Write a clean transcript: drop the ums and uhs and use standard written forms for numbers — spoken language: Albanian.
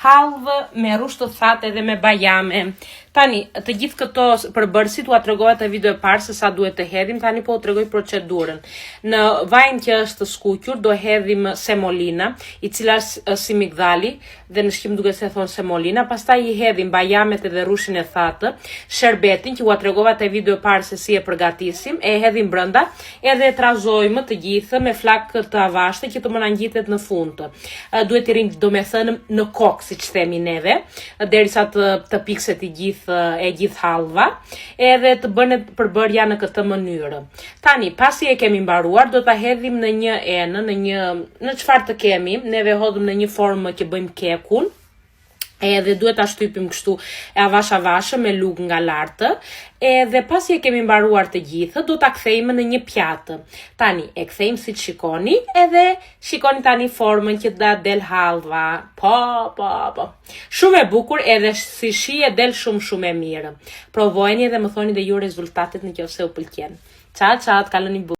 hallvë me rusht të thatë edhe me bajame. Tani, të gjithë këto përbërësit u atregova të video e parë se sa duhet të hedhim, tani po u tregoj procedurën. Në vajin që është skuqur, do hedhim semolina, i cila është si migdali, dhe në shqip duke se thonë semolina, pastaj i hedhim bajamet edhe rushin e thatë, sherbetin që u atregova të video e parë se si e përgatisim, e hedhim brenda, edhe e trazojmë të gjithë me flak të avashte që të më ngjitet në fund. Duhet të rinë, do me thënë, në kokë, siç themi neve, derisa të pikset i gjithë hallva, edhe të bënet përbërja në këtë mënyrë. Tani, pasi e kemi mbaruar, do ta hedhim në një enë, në çfarë të kemi, neve hodhëm në një formë që bëjmë kekun, edhe duhet ta shtypim kështu e avash me lugë nga lartë, edhe pasi e kemi mbaruar të gjithë, do ta kthejmë në një pjatë. Tani, e kthejmë si shikoni, edhe shikoni tani formën që da del hallva. Po. Shumë e bukur, edhe si shije del shumë e mirë. Provojeni dhe më thoni dhe ju rezultatet nëse u pëlqen. Ciao, të kaloni bukur.